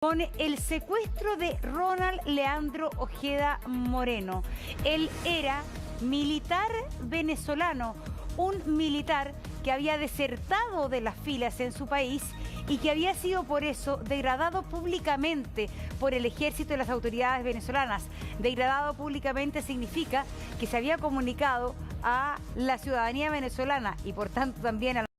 Con el secuestro de Ronald Leandro Ojeda Moreno. Él era militar venezolano, un militar que había desertado de las filas en su país y que había sido por eso degradado públicamente por el ejército y las autoridades venezolanas. Degradado públicamente significa que se había comunicado a la ciudadanía venezolana y por tanto también a los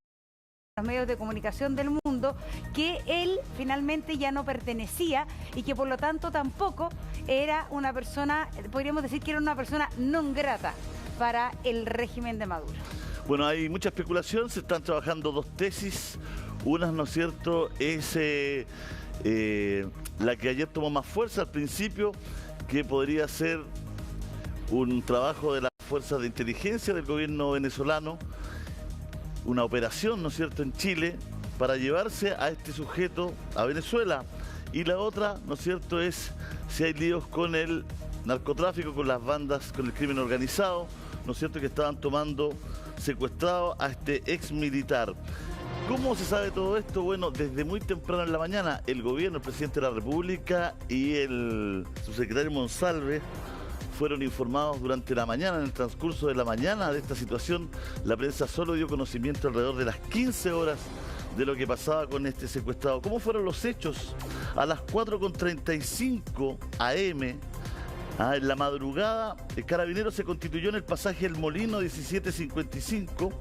medios de comunicación del mundo que él finalmente ya no pertenecía y que por lo tanto tampoco era una persona, podríamos decir que era una persona non grata para el régimen de Maduro. Bueno, hay mucha especulación, se están trabajando dos tesis. Una, ¿no es cierto?, es la que ayer tomó más fuerza al principio, que podría ser un trabajo de las fuerzas de inteligencia del gobierno venezolano, una operación, ¿no es cierto?, en Chile para llevarse a este sujeto a Venezuela. Y la otra, ¿no es cierto?, es si hay líos con el narcotráfico, con las bandas, con el crimen organizado, ¿no es cierto?, que estaban tomando secuestrado a este ex militar. ¿Cómo se sabe todo esto? Bueno, desde muy temprano en la mañana, el gobierno, el presidente de la República y el subsecretario Monsalve fueron informados durante la mañana, en el transcurso de la mañana de esta situación. La prensa solo dio conocimiento alrededor de las 15 horas de lo que pasaba con este secuestrado. ¿Cómo fueron los hechos? A las 4:35 am, en la madrugada, el carabinero se constituyó en el pasaje El Molino 1755,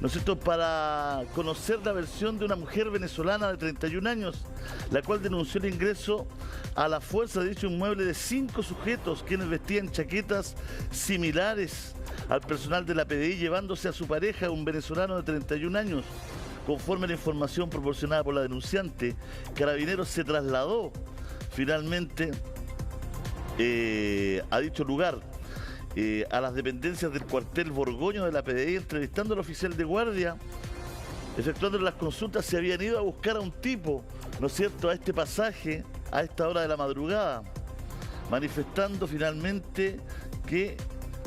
¿no es cierto?, para conocer la versión de una mujer venezolana de 31 años, la cual denunció el ingreso a la fuerza de dicho inmueble de 5 sujetos, quienes vestían chaquetas similares al personal de la PDI, llevándose a su pareja, un venezolano de 31 años. Conforme a la información proporcionada por la denunciante, Carabineros se trasladó finalmente a dicho lugar, a las dependencias del cuartel Borgoño de la PDI, entrevistando al oficial de guardia, efectuando las consultas. Se habían ido a buscar a un tipo, ¿no es cierto?, a este pasaje a esta hora de la madrugada, manifestando finalmente que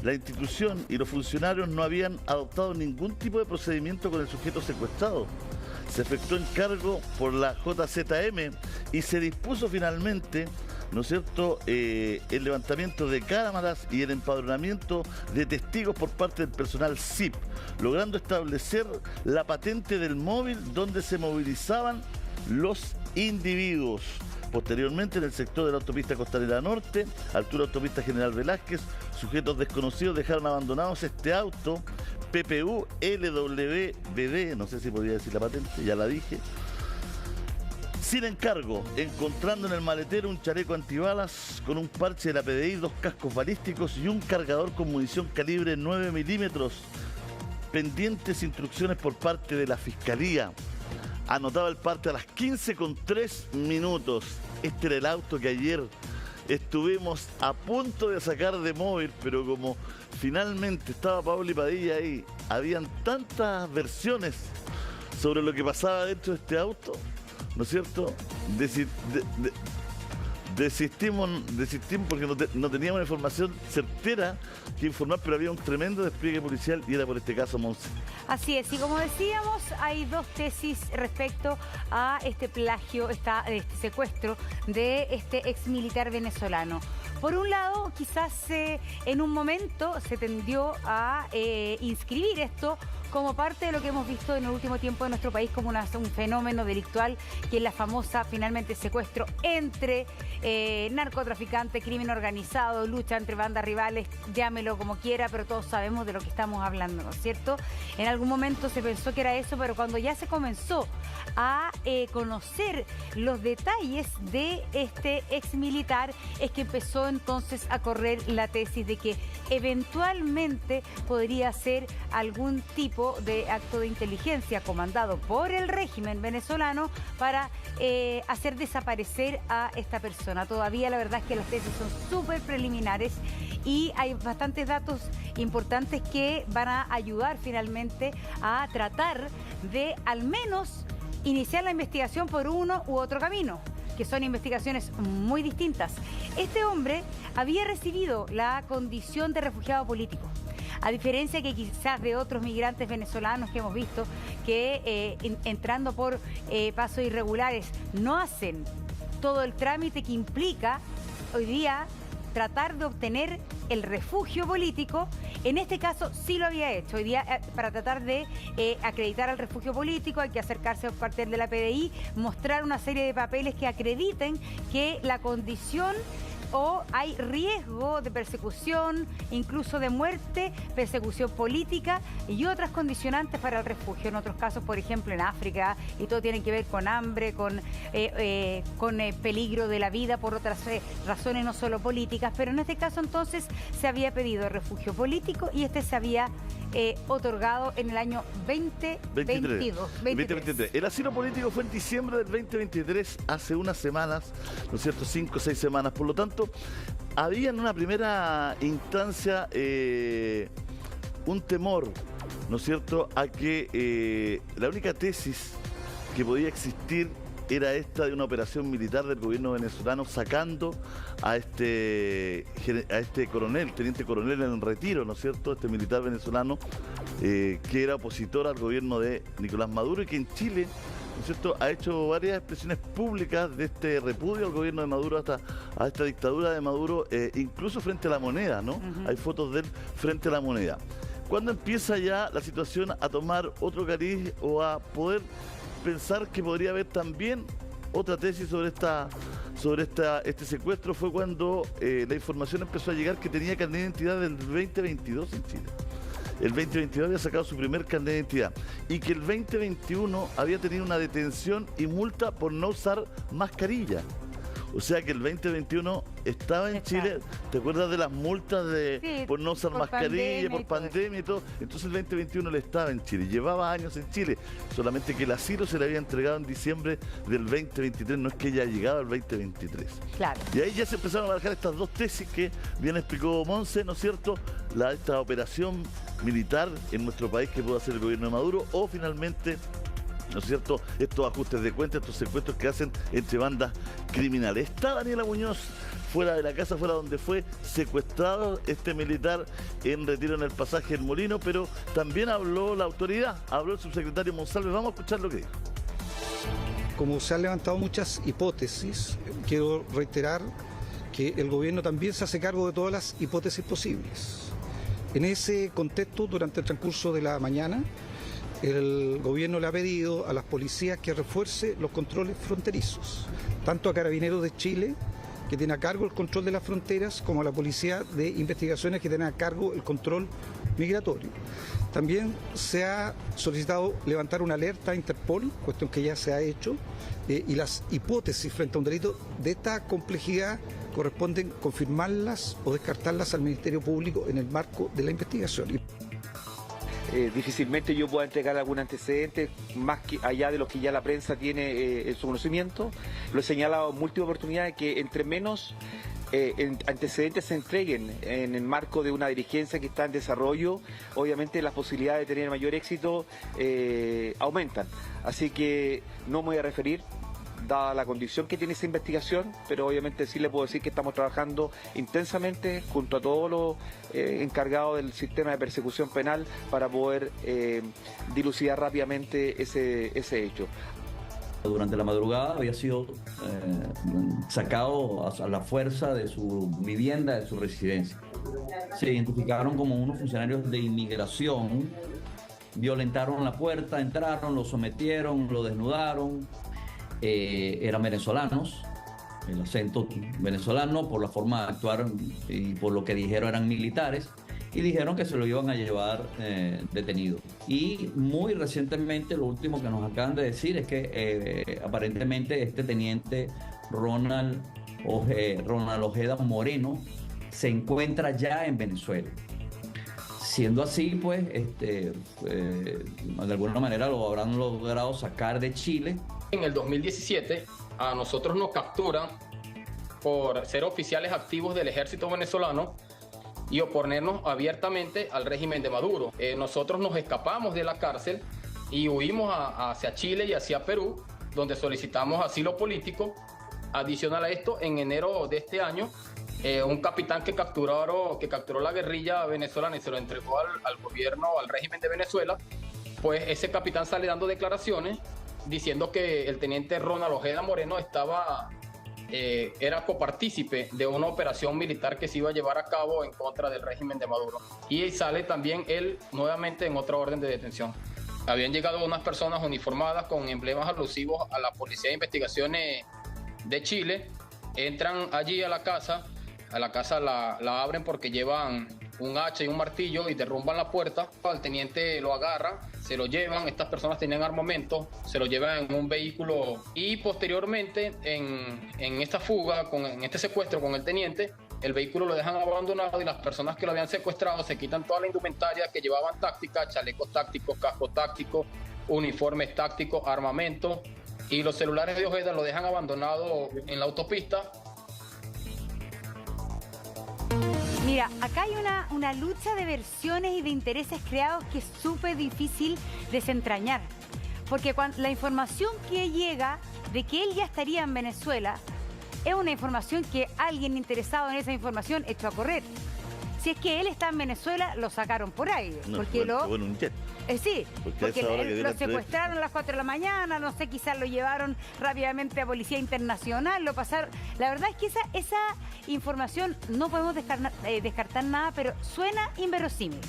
la institución y los funcionarios no habían adoptado ningún tipo de procedimiento con el sujeto secuestrado. Se efectuó encargo por la JZM y se dispuso finalmente, ¿no es cierto?, el levantamiento de cámaras y el empadronamiento de testigos por parte del personal SIP, logrando establecer la patente del móvil donde se movilizaban los individuos. Posteriormente, en el sector de la autopista Costanera Norte, altura autopista General Velázquez, sujetos desconocidos dejaron abandonados este auto PPU LWBD, no sé si podía decir la patente, ya la dije, sin encargo, encontrando en el maletero un chaleco antibalas con un parche de la PDI, 2 cascos balísticos y un cargador con munición calibre 9 milímetros. Pendientes instrucciones por parte de la Fiscalía. Anotaba el parte a las 15:03. Este era el auto que ayer estuvimos a punto de sacar de móvil, pero como finalmente estaba Paoli Padilla ahí, habían tantas versiones sobre lo que pasaba dentro de este auto, ¿no es cierto? Desistimos porque no teníamos información certera que informar, pero había un tremendo despliegue policial y era por este caso Monse. Así es, y como decíamos, hay dos tesis respecto a este plagio, este secuestro de este ex militar venezolano. Por un lado, quizás en un momento se tendió a inscribir esto como parte de lo que hemos visto en el último tiempo en nuestro país como un fenómeno delictual, que es la famosa, finalmente, secuestro entre narcotraficantes, crimen organizado, lucha entre bandas rivales, llámelo como quiera, pero todos sabemos de lo que estamos hablando, ¿no es cierto? En algún momento se pensó que era eso, pero cuando ya se comenzó a conocer los detalles de este ex militar, es que empezó entonces a correr la tesis de que eventualmente podría ser algún tipo de acto de inteligencia comandado por el régimen venezolano para hacer desaparecer a esta persona. Todavía la verdad es que las tesis son súper preliminares y hay bastantes datos importantes que van a ayudar finalmente a tratar de al menos iniciar la investigación por uno u otro camino, que son investigaciones muy distintas. Este hombre había recibido la condición de refugiado político. A diferencia que quizás de otros migrantes venezolanos que hemos visto que entrando por pasos irregulares no hacen todo el trámite que implica hoy día tratar de obtener el refugio político. En este caso sí lo había hecho. Hoy día para tratar de acreditar al refugio político hay que acercarse al cuartel de la PDI, mostrar una serie de papeles que acrediten que la condición o hay riesgo de persecución, incluso de muerte, persecución política y otras condicionantes para el refugio. En otros casos, por ejemplo, en África, y todo tiene que ver con hambre, con peligro de la vida por otras razones, no solo políticas, pero en este caso entonces se había pedido refugio político y este se había otorgado en el año 2023. El asilo político fue en diciembre del 2023, hace unas semanas, ¿no es cierto? 5 o 6 semanas. Por lo tanto, había en una primera instancia un temor, ¿no es cierto?, a que la única tesis que podía existir era esta de una operación militar del gobierno venezolano sacando a este coronel, teniente coronel en retiro, ¿no es cierto?, este militar venezolano que era opositor al gobierno de Nicolás Maduro y que en Chile, ¿no es cierto?, ha hecho varias expresiones públicas de este repudio al gobierno de Maduro, a esta dictadura de Maduro, incluso frente a la moneda, ¿no? Hay fotos de él frente a la moneda. ¿Cuándo empieza ya la situación a tomar otro cariz o a poder pensar que podría haber también otra tesis sobre este secuestro? Fue cuando la información empezó a llegar que tenía carnet de identidad del 2022 en Chile. El 2022 había sacado su primer carnet de identidad y que el 2021 había tenido una detención y multa por no usar mascarilla. O sea que el 2021 estaba en Chile. ¿Te acuerdas de las multas por no usar mascarilla, por pandemia y todo? Entonces el 2021 él estaba en Chile, llevaba años en Chile, solamente que el asilo se le había entregado en diciembre del 2023, no es que haya llegado al 2023. Claro. Y ahí ya se empezaron a barajar estas dos tesis que bien explicó Monse, ¿no es cierto? Esta operación militar en nuestro país que puede hacer el gobierno de Maduro o finalmente, ¿no es cierto?, estos ajustes de cuentas, estos secuestros que hacen entre bandas criminales. Está Daniela Muñoz fuera de la casa, fuera donde fue secuestrado este militar en retiro en el pasaje El Molino, pero también habló la autoridad, habló el subsecretario Monsalve. Vamos a escuchar lo que dijo. Como se han levantado muchas hipótesis, quiero reiterar que el gobierno también se hace cargo de todas las hipótesis posibles. En ese contexto, durante el transcurso de la mañana, el gobierno le ha pedido a las policías que refuerce los controles fronterizos, tanto a Carabineros de Chile, que tiene a cargo el control de las fronteras, como a la Policía de Investigaciones, que tiene a cargo el control migratorio. También se ha solicitado levantar una alerta a Interpol, cuestión que ya se ha hecho, y las hipótesis frente a un delito de esta complejidad corresponden confirmarlas o descartarlas al Ministerio Público en el marco de la investigación. Difícilmente yo pueda entregar algún antecedente más que allá de lo que ya la prensa tiene en su conocimiento. Lo he señalado en múltiples oportunidades que entre menos antecedentes se entreguen en el marco de una dirigencia que está en desarrollo, obviamente las posibilidades de tener mayor éxito aumentan. Así que no me voy a referir, dada la condición que tiene esa investigación, pero obviamente sí le puedo decir que estamos trabajando intensamente junto a todos los encargados del sistema de persecución penal para poder dilucidar rápidamente ese hecho. Durante la madrugada había sido sacado a la fuerza de su vivienda, de su residencia. Se identificaron como unos funcionarios de inmigración, violentaron la puerta, entraron, lo sometieron, lo desnudaron. Eran venezolanos, el acento venezolano, por la forma de actuar y por lo que dijeron eran militares, y dijeron que se lo iban a llevar detenido. Y muy recientemente lo último que nos acaban de decir es que aparentemente este teniente Ronald Ojeda Moreno se encuentra ya en Venezuela. Siendo así, pues, de alguna manera lo habrán logrado sacar de Chile. En el 2017 a nosotros nos capturan por ser oficiales activos del ejército venezolano y oponernos abiertamente al régimen de Maduro. Nosotros nos escapamos de la cárcel y huimos hacia Chile y hacia Perú, donde solicitamos asilo político. Adicional a esto, en enero de este año, un capitán que capturó la guerrilla venezolana y se lo entregó al gobierno, al régimen de Venezuela, pues ese capitán sale dando declaraciones diciendo que el teniente Ronald Ojeda Moreno estaba era copartícipe de una operación militar que se iba a llevar a cabo en contra del régimen de Maduro. Y sale también él nuevamente en otra orden de detención. Habían llegado unas personas uniformadas con emblemas alusivos a la Policía de Investigaciones de Chile, entran allí a la casa la abren porque llevan un hacha y un martillo y derrumban la puerta. Al teniente lo agarran, se lo llevan, estas personas tenían armamento, se lo llevan en un vehículo y posteriormente en esta fuga, en este secuestro con el teniente, el vehículo lo dejan abandonado y las personas que lo habían secuestrado se quitan toda la indumentaria que llevaban táctica, chalecos tácticos, cascos tácticos, uniformes tácticos, armamento, y los celulares de Ojeda lo dejan abandonado en la autopista. Mira, acá hay una lucha de versiones y de intereses creados que es súper difícil desentrañar. Porque la información que llega de que él ya estaría en Venezuela es una información que alguien interesado en esa información echó a correr. Si es que él está en Venezuela, lo sacaron por ahí. No, porque bueno, un jet. Sí, porque lo secuestraron a las 4 de la mañana, no sé, quizás lo llevaron rápidamente a Policía Internacional, lo pasaron. La verdad es que esa información no podemos descartar nada, pero suena inverosímil.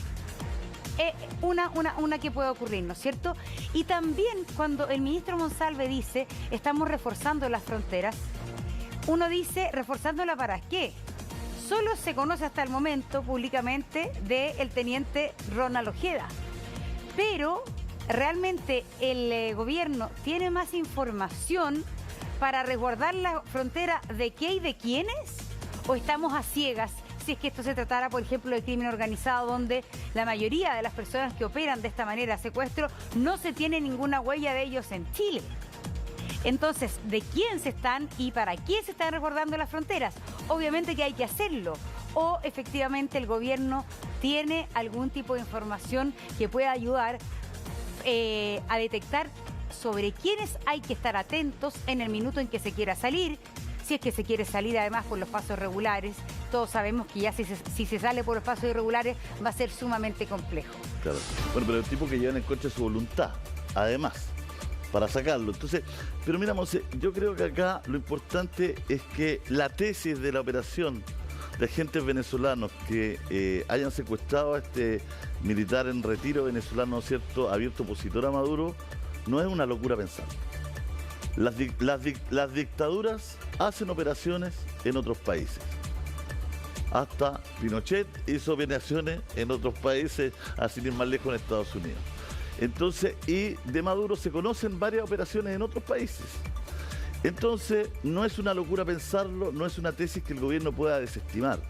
Una que puede ocurrir, ¿no es cierto? Y también cuando el ministro Monsalve dice, estamos reforzando las fronteras, uno dice, ¿reforzándola para qué? Solo se conoce hasta el momento públicamente del teniente Ronald Ojeda. Pero realmente el gobierno tiene más información para resguardar la frontera de qué y de quiénes, o estamos a ciegas si es que esto se tratara, por ejemplo, de crimen organizado, donde la mayoría de las personas que operan de esta manera secuestro no se tiene ninguna huella de ellos en Chile. Entonces, ¿de quién se están y para qué se están resguardando las fronteras? Obviamente que hay que hacerlo. O efectivamente el gobierno tiene algún tipo de información que pueda ayudar a detectar sobre quiénes hay que estar atentos en el minuto en que se quiera salir. Si es que se quiere salir además por los pasos regulares, todos sabemos que ya si se sale por los pasos irregulares va a ser sumamente complejo. Claro. Bueno, pero el tipo que lleva en el coche su voluntad, además, para sacarlo. Entonces, pero mira, Monse, yo creo que acá lo importante es que la tesis de la operación de agentes venezolanos que hayan secuestrado a este militar en retiro venezolano, ¿cierto?, abierto opositor a Maduro, no es una locura pensar. Las dictaduras hacen operaciones en otros países. Hasta Pinochet hizo operaciones en otros países, así ni más lejos en Estados Unidos. Entonces, y de Maduro se conocen varias operaciones en otros países. Entonces, no es una locura pensarlo, no es una tesis que el gobierno pueda desestimar.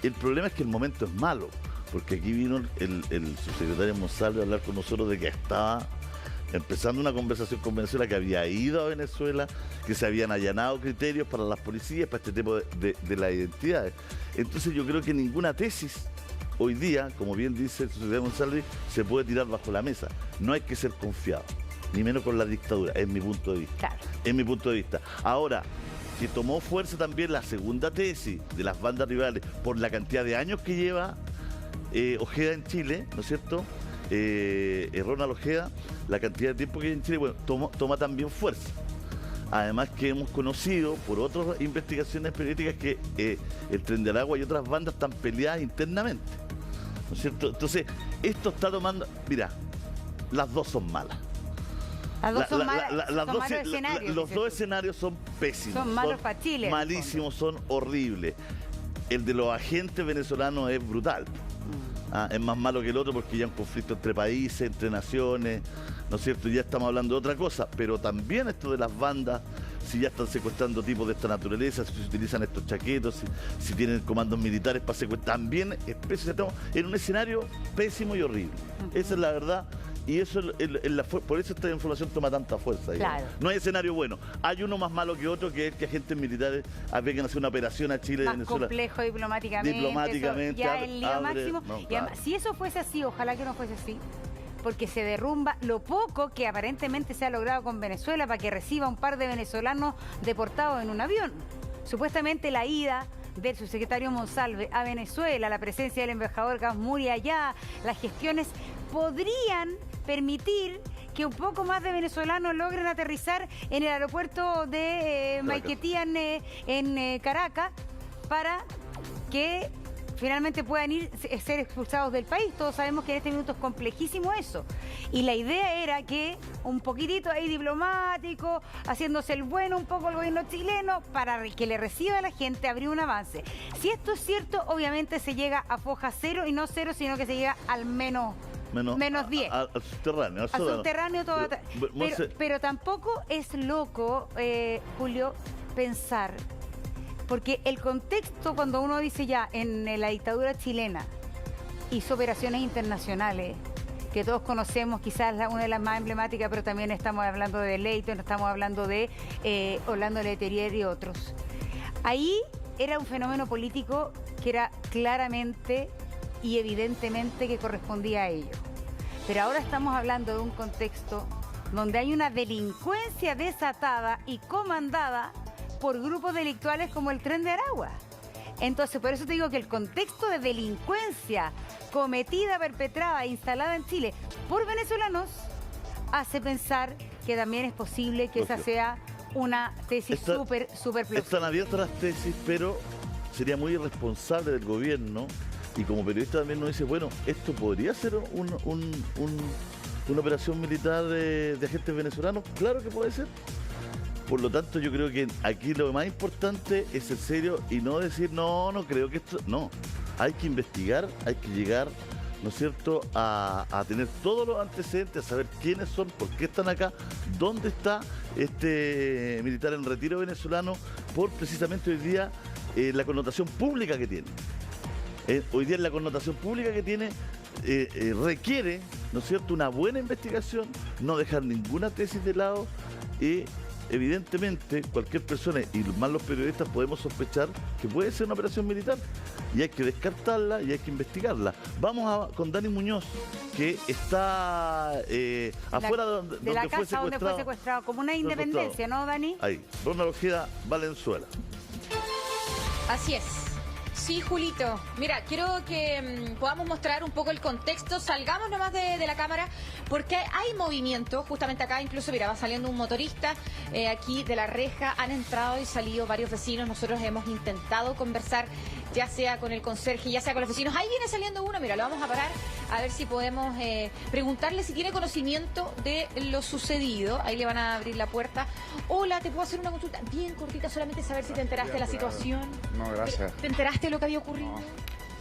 El problema es que el momento es malo, porque aquí vino el subsecretario Monsalve a hablar con nosotros de que estaba empezando una conversación con Venezuela, que había ido a Venezuela, que se habían allanado criterios para las policías, para este tipo de las identidades. Entonces yo creo que ninguna tesis hoy día, como bien dice el subsecretario Monsalve, se puede tirar bajo la mesa. No hay que ser confiado, ni menos con la dictadura, es mi punto de vista. Claro. Es mi punto de vista. Ahora, que tomó fuerza también la segunda tesis de las bandas rivales por la cantidad de años que lleva Ojeda en Chile, ¿no es cierto? Ronald Ojeda, la cantidad de tiempo que lleva en Chile, bueno, toma también fuerza. Además que hemos conocido por otras investigaciones periodísticas que el Tren de Aragua y otras bandas están peleadas internamente, ¿no es cierto? Entonces, esto está tomando... Mira, las dos son malas. Las dos son malas, son malos escenarios. Los dos escenarios son pésimos. Son malos para Chile. Malísimos, son horribles. El de los agentes venezolanos es brutal. Es más malo que el otro porque ya hay un conflicto entre países, entre naciones, ¿no es cierto? Ya estamos hablando de otra cosa, pero también esto de las bandas, si ya están secuestrando tipos de esta naturaleza, si se utilizan estos chaquetos, si tienen comandos militares para secuestrar, también estamos en un escenario pésimo y horrible. Esa es la verdad. Y eso por eso esta información toma tanta fuerza. Claro. No hay escenario bueno. Hay uno más malo que otro, que es que agentes militares vengan a hacer una operación a Chile y Venezuela. Complejo diplomáticamente. Eso ya el lío máximo. No, y además, si eso fuese así, ojalá que no fuese así, porque se derrumba lo poco que aparentemente se ha logrado con Venezuela para que reciba un par de venezolanos deportados en un avión. Supuestamente la ida del subsecretario Monsalve a Venezuela, la presencia del embajador Gasmuri allá, las gestiones podrían permitir que un poco más de venezolanos logren aterrizar en el aeropuerto de Maiquetía en Caracas para que finalmente puedan ser expulsados del país. Todos sabemos que en este minuto es complejísimo eso. Y la idea era que un poquitito ahí diplomático, haciéndose el bueno un poco el gobierno chileno, para que le reciba a la gente, abrir un avance. Si esto es cierto, obviamente se llega a foja cero, y no cero, sino que se llega al menos 10. Al subterráneo. Al subterráneo todo. Pero tampoco es loco, Julio, pensar... Porque el contexto, cuando uno dice ya en la dictadura chilena hizo operaciones internacionales, que todos conocemos, quizás una de las más emblemáticas, pero también estamos hablando de Leyton, estamos hablando de Orlando Letelier y otros. Ahí era un fenómeno político que era claramente y evidentemente que correspondía a ello. Pero ahora estamos hablando de un contexto donde hay una delincuencia desatada y comandada por grupos delictuales como el Tren de Aragua. Entonces, por eso te digo que el contexto de delincuencia cometida, perpetrada, instalada en Chile por venezolanos, hace pensar que también es posible que esa sea una tesis súper plausible. Están abiertas las tesis, pero sería muy irresponsable del gobierno, y como periodista también nos dice, bueno, esto podría ser una operación militar de agentes venezolanos. Claro que puede ser. Por lo tanto, yo creo que aquí lo más importante es ser serio y no decir, no creo que esto... No, hay que investigar, hay que llegar, ¿no es cierto?, a tener todos los antecedentes, a saber quiénes son, por qué están acá, dónde está este militar en retiro venezolano, por precisamente hoy día la connotación pública que tiene. Hoy día la connotación pública que tiene requiere, ¿no es cierto?, una buena investigación, no dejar ninguna tesis de lado y... Evidentemente, cualquier persona, y más los periodistas, podemos sospechar que puede ser una operación militar y hay que descartarla y hay que investigarla. Vamos con Dani Muñoz, que está afuera de la casa donde fue secuestrado, como una independencia, ¿no, Dani? Ahí, Ronald Ojeda, Valenzuela. Así es. Sí, Julito. Mira, quiero que podamos mostrar un poco el contexto. Salgamos nomás de la cámara, porque hay movimiento. Justamente acá, incluso, mira, va saliendo un motorista aquí de la reja. Han entrado y salido varios vecinos. Nosotros hemos intentado conversar, ya sea con el conserje, ya sea con los vecinos. Ahí viene saliendo uno, mira, lo vamos a parar a ver si podemos preguntarle si tiene conocimiento de lo sucedido. Ahí le van a abrir la puerta. Hola, ¿te puedo hacer una consulta bien cortita? Solamente saber si te enteraste de la situación. No, gracias. ¿Te enteraste de lo que había ocurrido? No,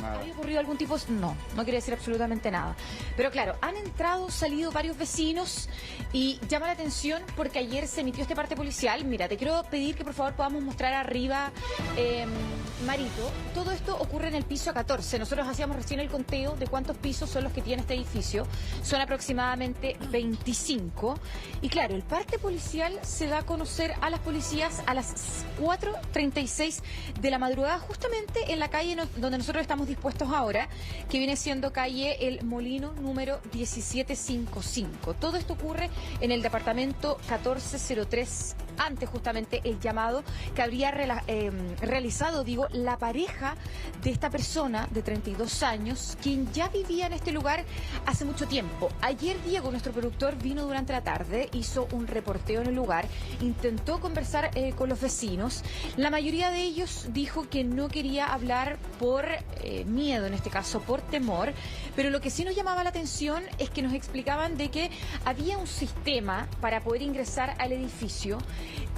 nada. ¿Había ocurrido algún tipo? No quiere decir absolutamente nada. Pero claro, han entrado, salido varios vecinos y llama la atención porque ayer se emitió este parte policial. Mira, te quiero pedir que por favor podamos mostrar arriba, Marito. Todo esto ocurre en el piso 14. Nosotros hacíamos recién el conteo de cuántos pisos son los que tiene este edificio. Son aproximadamente 25. Y claro, el parte policial se da a conocer a las policías a las 4:36 de la madrugada, justamente en la calle donde nosotros estamos dispuestos ahora, que viene siendo calle El Molino número 1755. Todo esto ocurre en el departamento 1403, antes justamente el llamado que habría realizado, la pareja de esta persona de 32 años, quien ya vivía en este lugar hace mucho tiempo. Ayer Diego, nuestro productor, vino durante la tarde, hizo un reporteo en el lugar, intentó conversar con los vecinos. La mayoría de ellos dijo que no quería hablar por miedo, en este caso por temor, pero lo que sí nos llamaba la atención es que nos explicaban de que había un sistema para poder ingresar al edificio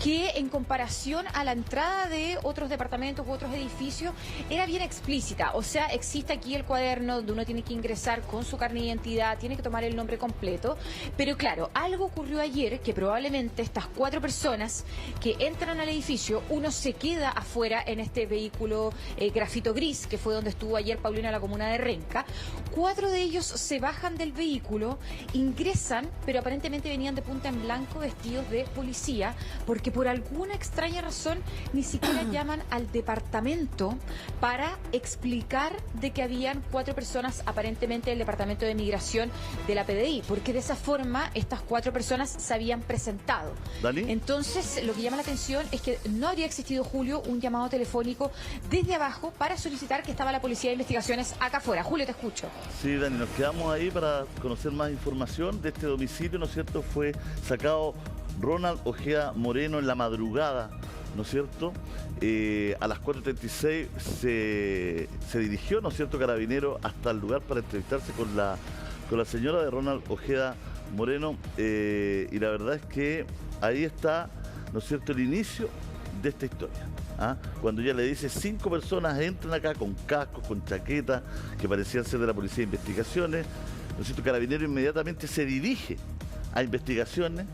que, en comparación a la entrada de otros departamentos u otros edificios, era bien explícita. O sea, existe aquí el cuaderno donde uno tiene que ingresar con su carnet de identidad, tiene que tomar el nombre completo, pero claro, algo ocurrió ayer que probablemente estas 4 personas que entran al edificio, uno se queda afuera en este vehículo grafito gris, que fue donde estuvo ayer Paulina, la comuna de Renca. 4 de ellos se bajan del vehículo, ingresan, pero aparentemente venían de punta en blanco, vestidos de policía, porque por alguna extraña razón ni siquiera llaman al departamento para explicar de que habían 4 personas aparentemente del Departamento de Migración de la PDI, porque de esa forma estas 4 personas se habían presentado. ¿Dani? Entonces, lo que llama la atención es que no habría existido, Julio, un llamado telefónico desde abajo para solicitar que estaba la Policía de Investigaciones acá afuera. Julio, te escucho. Sí, Dani, nos quedamos ahí para conocer más información de este domicilio, ¿no es cierto? Fue sacado Ronald Ojeda Moreno en la madrugada, ¿no es cierto? A las 4:36 se dirigió, ¿no es cierto?, Carabinero hasta el lugar para entrevistarse con la señora de Ronald Ojeda Moreno, y la verdad es que ahí está, ¿no es cierto?, el inicio de esta historia. ¿Ah? Cuando ella le dice 5 personas entran acá con cascos, con chaquetas, que parecían ser de la Policía de Investigaciones, ¿no es cierto? Carabinero inmediatamente se dirige a investigaciones